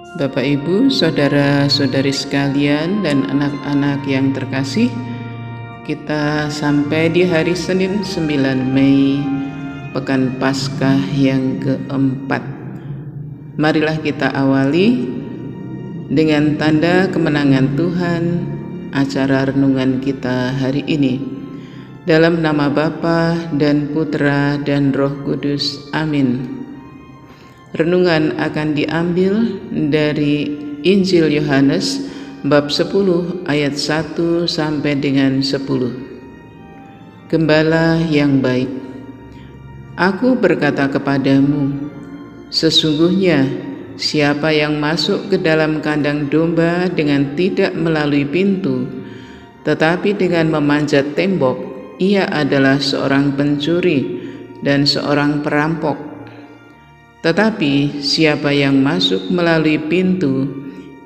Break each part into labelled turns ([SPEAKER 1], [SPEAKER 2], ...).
[SPEAKER 1] Bapak, Ibu, saudara-saudari sekalian, dan anak-anak yang terkasih, kita sampai di hari Senin 9 Mei, Pekan Paskah yang keempat. Marilah kita awali dengan tanda kemenangan Tuhan acara renungan kita hari ini. Dalam nama Bapa dan Putra dan Roh Kudus. Amin. Renungan akan diambil dari Injil Yohanes bab 10 ayat 1 sampai dengan 10. Gembala yang baik. Aku berkata kepadamu, sesungguhnya siapa yang masuk ke dalam kandang domba dengan tidak melalui pintu, tetapi dengan memanjat tembok, ia adalah seorang pencuri dan seorang perampok. Tetapi siapa yang masuk melalui pintu,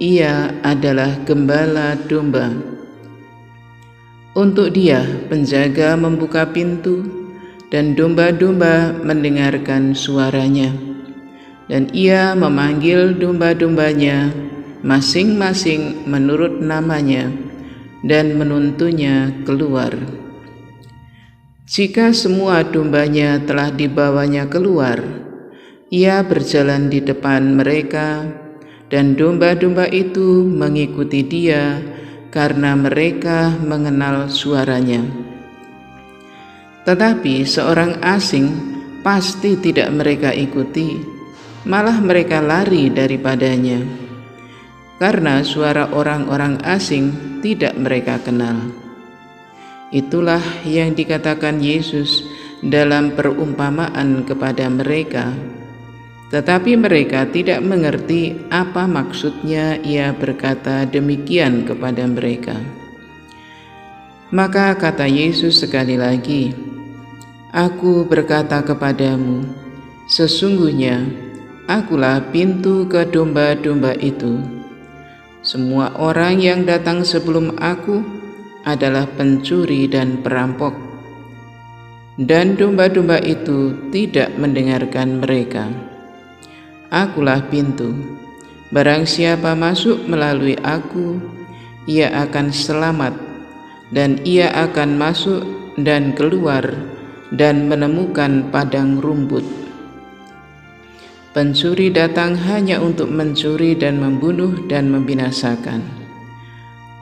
[SPEAKER 1] ia adalah gembala domba. Untuk dia, penjaga membuka pintu, dan domba-domba mendengarkan suaranya. Dan ia memanggil domba-dombanya masing-masing menurut namanya, dan menuntunnya keluar. Jika semua dombanya telah dibawanya keluar, ia berjalan di depan mereka, dan domba-domba itu mengikuti dia karena mereka mengenal suaranya. Tetapi seorang asing pasti tidak mereka ikuti, malah mereka lari daripadanya, karena suara orang-orang asing tidak mereka kenal. Itulah yang dikatakan Yesus dalam perumpamaan kepada mereka. Tetapi mereka tidak mengerti apa maksudnya ia berkata demikian kepada mereka. Maka kata Yesus sekali lagi, Aku berkata kepadamu, sesungguhnya akulah pintu ke domba-domba itu. Semua orang yang datang sebelum aku adalah pencuri dan perampok, dan domba-domba itu tidak mendengarkan mereka. Akulah pintu. Barang siapa masuk melalui aku, ia akan selamat, dan ia akan masuk dan keluar dan menemukan padang rumput. Pencuri datang hanya untuk mencuri dan membunuh dan membinasakan.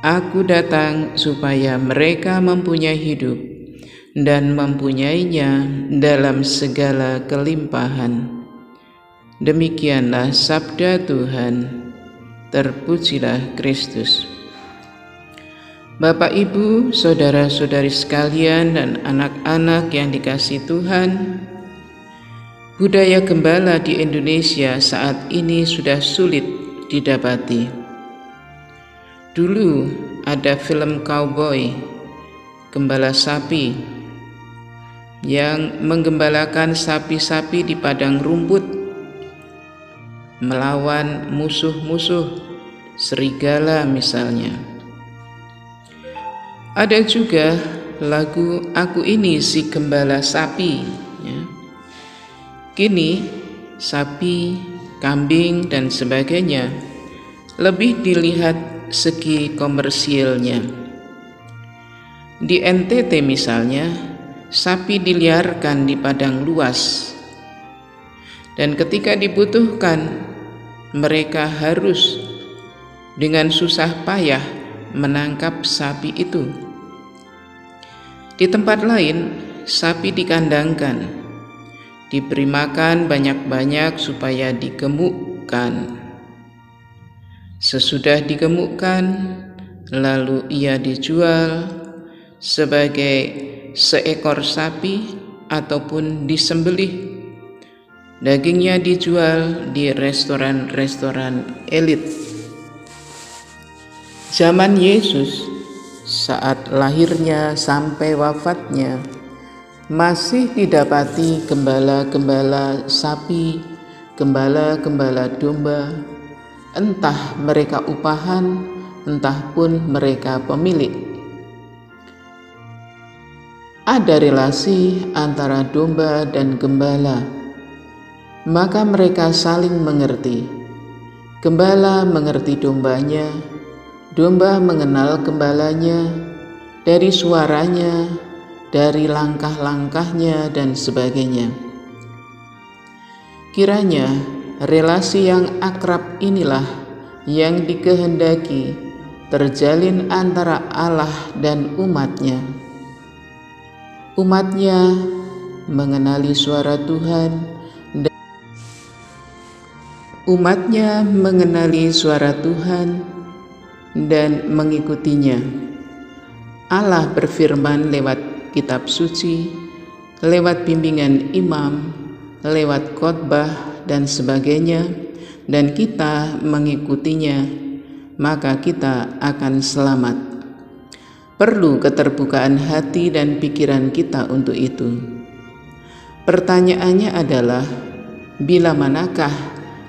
[SPEAKER 1] Aku datang supaya mereka mempunyai hidup dan mempunyainya dalam segala kelimpahan. Demikianlah sabda Tuhan. Terpujilah Kristus. Bapak, Ibu, saudara-saudari sekalian, dan anak-anak yang dikasihi Tuhan, budaya gembala di Indonesia saat ini sudah sulit didapati. Dulu ada film cowboy, gembala sapi, yang menggembalakan sapi-sapi di padang rumput melawan musuh-musuh serigala misalnya. Ada juga lagu Aku Ini Si Gembala Sapi, ya. Kini sapi, kambing, dan sebagainya lebih dilihat segi komersilnya. Di NTT misalnya, sapi diliarkan di padang luas, dan ketika dibutuhkan, mereka harus dengan susah payah menangkap sapi itu. Di tempat lain, sapi dikandangkan, diberi makan banyak-banyak supaya digemukkan. Sesudah digemukkan, lalu ia dijual sebagai seekor sapi ataupun disembelih. Dagingnya dijual di restoran-restoran elit. Zaman Yesus, saat lahirnya sampai wafatnya, masih didapati gembala-gembala sapi, gembala-gembala domba, entah mereka upahan, entah pun mereka pemilik. Ada relasi antara domba dan gembala, maka mereka saling mengerti. Gembala mengerti dombanya, domba mengenal gembalanya, dari suaranya, dari langkah-langkahnya, dan sebagainya. Kiranya relasi yang akrab inilah yang dikehendaki terjalin antara Allah dan umatnya. Umatnya mengenali suara Tuhan dan mengikutinya. Allah berfirman lewat kitab suci, lewat bimbingan imam, lewat khotbah dan sebagainya, dan kita mengikutinya, maka kita akan selamat. Perlu keterbukaan hati dan pikiran kita untuk itu. Pertanyaannya adalah, bila manakah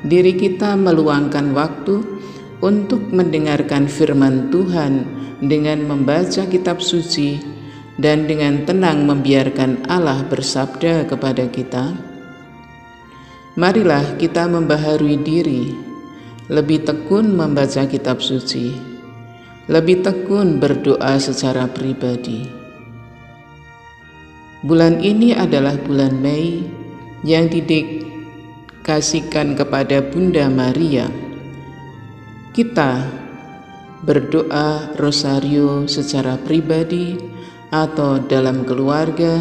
[SPEAKER 1] diri kita meluangkan waktu untuk mendengarkan firman Tuhan dengan membaca kitab suci dan dengan tenang membiarkan Allah bersabda kepada kita? Marilah kita membaharui diri, lebih tekun membaca kitab suci, lebih tekun berdoa secara pribadi. Bulan ini adalah bulan Mei yang didedikasikan kepada Bunda Maria. Kita berdoa rosario secara pribadi atau dalam keluarga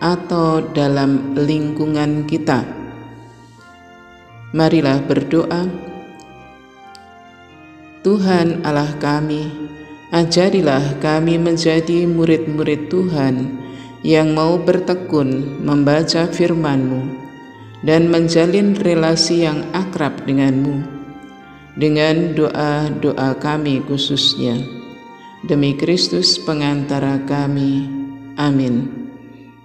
[SPEAKER 1] atau dalam lingkungan kita. Marilah berdoa. Tuhan Allah kami, ajarilah kami menjadi murid-murid Tuhan yang mau bertekun membaca firman-Mu dan menjalin relasi yang akrab denganmu, dengan doa-doa kami khususnya. Demi Kristus pengantara kami. Amin.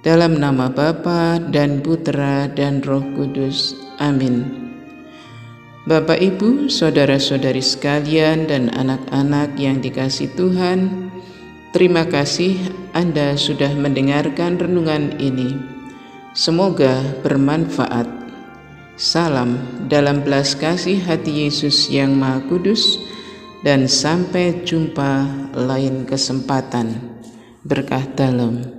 [SPEAKER 1] Dalam nama Bapa dan Putra dan Roh Kudus. Amin. Bapak, Ibu, saudara-saudari sekalian, dan anak-anak yang dikasihi Tuhan, terima kasih Anda sudah mendengarkan renungan ini. Semoga bermanfaat. Salam dalam belas kasih hati Yesus yang Maha Kudus, dan sampai jumpa lain kesempatan. Berkah dalam.